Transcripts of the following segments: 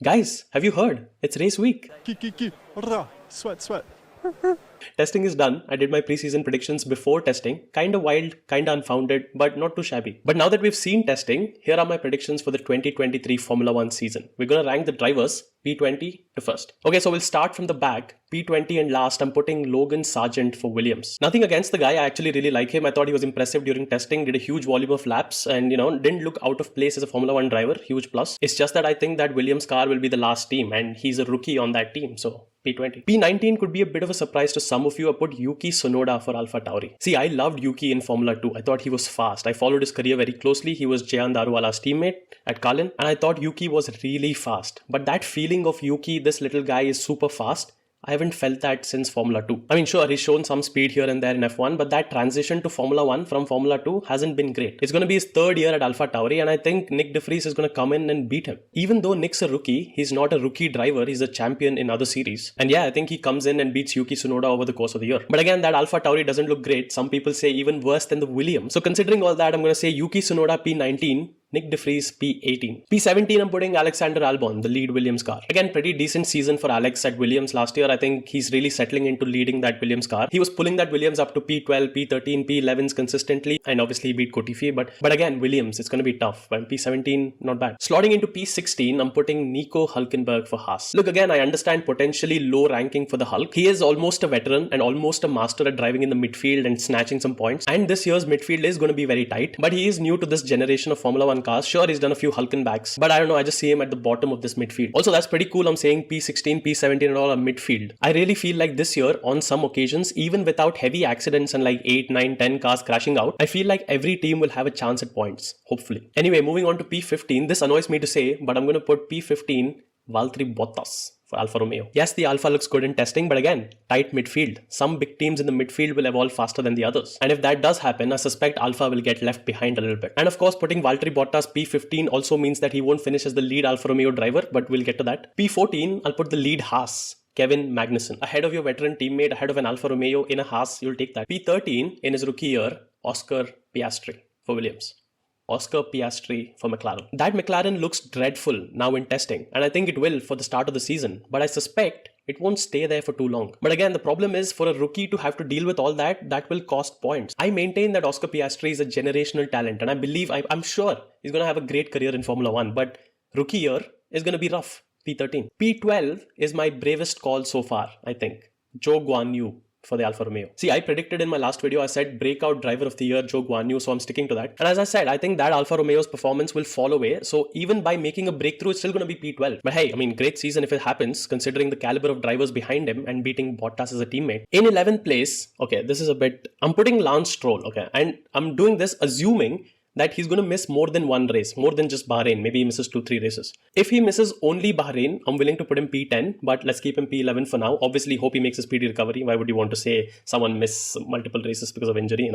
Guys, have you heard? It's race week. Sweat. Testing is done. I did my preseason predictions before testing. Kinda wild, kinda unfounded, but not too shabby. But now that we've seen testing, here are my predictions for the 2023 Formula 1 season. We're gonna rank the drivers P20 to first. Okay, so we'll start from the back. P20 and last, I'm putting Logan Sargent for Williams. Nothing against the guy, I actually really like him. I thought he was impressive during testing, did a huge volume of laps, and didn't look out of place as a Formula 1 driver. Huge plus. It's just that I think that Williams car will be the last team, and he's a rookie on that team, so P20. P19 could be a bit of a surprise to some of you. I put Yuki Tsunoda for Alpha Tauri. See, I loved Yuki in Formula 2. I thought he was fast. I followed his career very closely. He was Jehan Daruwala's teammate at Kalin, and I thought Yuki was really fast. But that feeling of Yuki, this little guy is super fast, I haven't felt that since Formula 2. I mean, sure, he's shown some speed here and there in F1, but that transition to Formula 1 from Formula 2 hasn't been great. It's going to be his third year at Alpha Tauri, and I think Nick De Vries is going to come in and beat him. Even though Nick's a rookie, he's not a rookie driver, he's a champion in other series. And yeah, I think he comes in and beats Yuki Tsunoda over the course of the year. But again, that Alpha Tauri doesn't look great. Some people say even worse than the Williams. So considering all that, I'm going to say Yuki Tsunoda P19, Nick De Vries P18. P17 I'm putting Alexander Albon, the lead Williams car. Again, pretty decent season for Alex at Williams last year. I think he's really settling into leading that Williams car. He was pulling that Williams up to P12, P13, P11s consistently, and obviously he beat Latifi. But again, Williams, it's going to be tough. But P17, not bad. Slotting into P16, I'm putting Nico Hülkenberg for Haas. Look, again, I understand potentially low ranking for the Hulk. He is almost a veteran and almost a master at driving in the midfield and snatching some points. And this year's midfield is going to be very tight. But he is new to this generation of Formula 1 cars. Sure, he's done a few Hulkenbacks, but I don't know, I just see him at the bottom of this midfield. Also, that's pretty cool. I'm saying P16, P17 and all are midfield. I really feel like this year, on some occasions, even without heavy accidents and like 8, 9, 10 cars crashing out, I feel like every team will have a chance at points, hopefully. Anyway, moving on to P15, this annoys me to say, but I'm going to put P15 Valtteri Bottas for Alfa Romeo. Yes, the Alfa looks good in testing, but again, tight midfield. Some big teams in the midfield will evolve faster than the others. And if that does happen, I suspect Alfa will get left behind a little bit. And of course, putting Valtteri Bottas P15 also means that he won't finish as the lead Alfa Romeo driver, but we'll get to that. P14, I'll put the lead Haas, Kevin Magnussen. Ahead of your veteran teammate, ahead of an Alfa Romeo in a Haas, you'll take that. P13, in his rookie year, Oscar Piastri for Williams. Oscar Piastri for McLaren. That McLaren looks dreadful now in testing, and I think it will for the start of the season, but I suspect it won't stay there for too long. But again, the problem is for a rookie to have to deal with all that, that will cost points. I maintain that Oscar Piastri is a generational talent, and I believe, I'm sure he's going to have a great career in Formula 1, but rookie year is going to be rough. P13. P12 is my bravest call so far, I think. Zhou Guanyu for the Alfa Romeo. See, I predicted in my last video, I said breakout driver of the year, Zhou Guanyu, so I'm sticking to that. And as I said, I think that Alfa Romeo's performance will fall away. So even by making a breakthrough, it's still going to be P12. But hey, I mean, great season if it happens, considering the caliber of drivers behind him and beating Bottas as a teammate. In 11th place, okay, this is a bit, I'm putting Lance Stroll, okay, and I'm doing this assuming that he's going to miss more than one race, more than just Bahrain. Maybe he misses 2-3 races. If he misses only Bahrain, I'm willing to put him P10, but let's keep him P11 for now. Obviously, hope he makes a speedy recovery. Why would you want to say someone miss multiple races because of injury,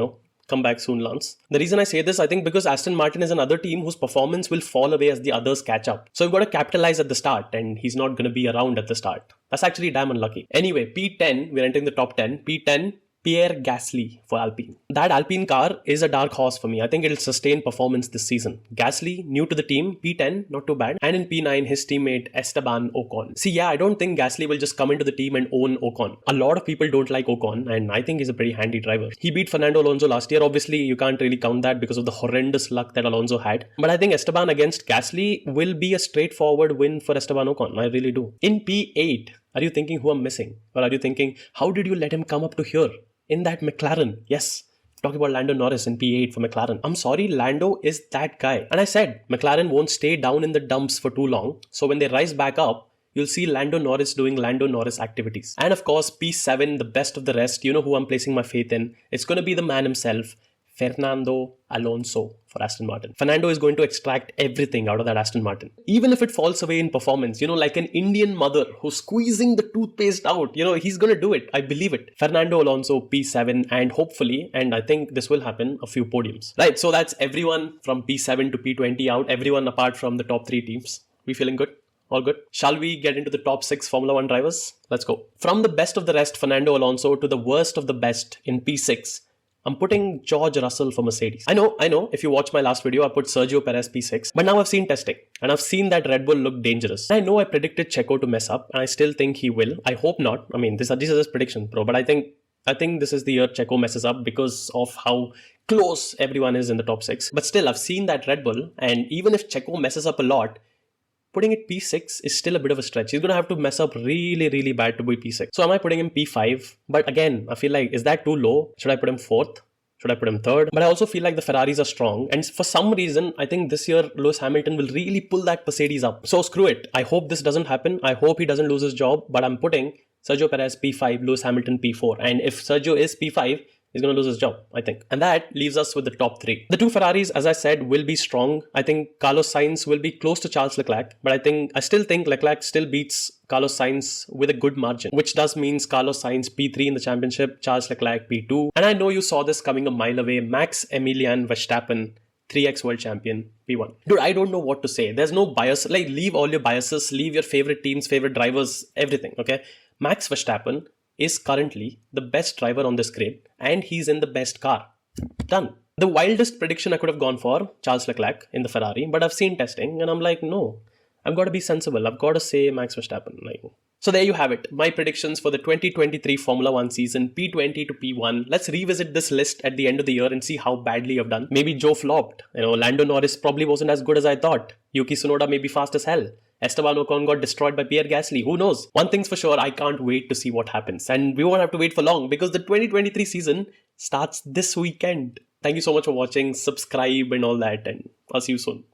Come back soon, Lance. The reason I say this, I think because Aston Martin is another team whose performance will fall away as the others catch up. So you've got to capitalize at the start, and he's not going to be around at the start. That's actually damn unlucky. Anyway, P10, we're entering the top 10. P10, Pierre Gasly for Alpine. That Alpine car is a dark horse for me. I think it'll sustain performance this season. Gasly, new to the team, P10, not too bad. And in P9, his teammate Esteban Ocon. See, yeah, I don't think Gasly will just come into the team and own Ocon. A lot of people don't like Ocon, and I think he's a pretty handy driver. He beat Fernando Alonso last year. Obviously, you can't really count that because of the horrendous luck that Alonso had. But I think Esteban against Gasly will be a straightforward win for Esteban Ocon. I really do. In P8, are you thinking who I'm missing? Or are you thinking, how did you let him come up to here? In that McLaren, yes. Talking about Lando Norris in P8 for McLaren. I'm sorry, Lando is that guy. And I said, McLaren won't stay down in the dumps for too long. So when they rise back up, you'll see Lando Norris doing Lando Norris activities. And of course, P7, the best of the rest. You know who I'm placing my faith in. It's going to be the man himself, Fernando Alonso for Aston Martin. Fernando is going to extract everything out of that Aston Martin. Even if it falls away in performance, like an Indian mother who's squeezing the toothpaste out, he's going to do it. I believe it. Fernando Alonso, P7, and hopefully, and I think this will happen, a few podiums. Right, so that's everyone from P7 to P20 out. Everyone apart from the top 3 teams. We feeling good? All good? Shall we get into the top 6 Formula 1 drivers? Let's go. From the best of the rest, Fernando Alonso, to the worst of the best in P6, I'm putting George Russell for Mercedes. I know, if you watch my last video, I put Sergio Perez P6, but now I've seen testing and I've seen that Red Bull look dangerous. I know I predicted Checo to mess up and I still think he will. I hope not. I mean, these are just predictions, bro, but I think this is the year Checo messes up because of how close everyone is in the top 6. But still, I've seen that Red Bull, and even if Checo messes up a lot, putting it P6 is still a bit of a stretch. He's going to have to mess up really, really bad to be P6. So am I putting him P5? But again, I feel like, is that too low? Should I put him 4th? Should I put him 3rd? But I also feel like the Ferraris are strong. And for some reason, I think this year, Lewis Hamilton will really pull that Mercedes up. So screw it. I hope this doesn't happen. I hope he doesn't lose his job. But I'm putting Sergio Perez P5, Lewis Hamilton P4. And if Sergio is P5, he's going to lose his job, I think. And that leaves us with the top 3. The 2 Ferraris, as I said, will be strong. I think Carlos Sainz will be close to Charles Leclerc, but I still think Leclerc still beats Carlos Sainz with a good margin, which does means Carlos Sainz P3 in the championship, Charles Leclerc P2. And I know you saw this coming a mile away. Max Emilian Verstappen, 3x world champion, P1. Dude, I don't know what to say. There's no bias. Like, leave all your biases, leave your favorite teams, favorite drivers, everything, okay? Max Verstappen is currently the best driver on this grid and he's in the best car. Done. The wildest prediction I could have gone for, Charles Leclerc in the Ferrari, but I've seen testing and I'm like, no, I've got to be sensible. I've got to say Max Verstappen. So there you have it. My predictions for the 2023 Formula 1 season, P20 to P1. Let's revisit this list at the end of the year and see how badly I've done. Maybe Joe flopped. Lando Norris probably wasn't as good as I thought. Yuki Tsunoda may be fast as hell. Esteban Ocon got destroyed by Pierre Gasly. Who knows? One thing's for sure, I can't wait to see what happens. And we won't have to wait for long because the 2023 season starts this weekend. Thank you so much for watching. Subscribe and all that. And I'll see you soon.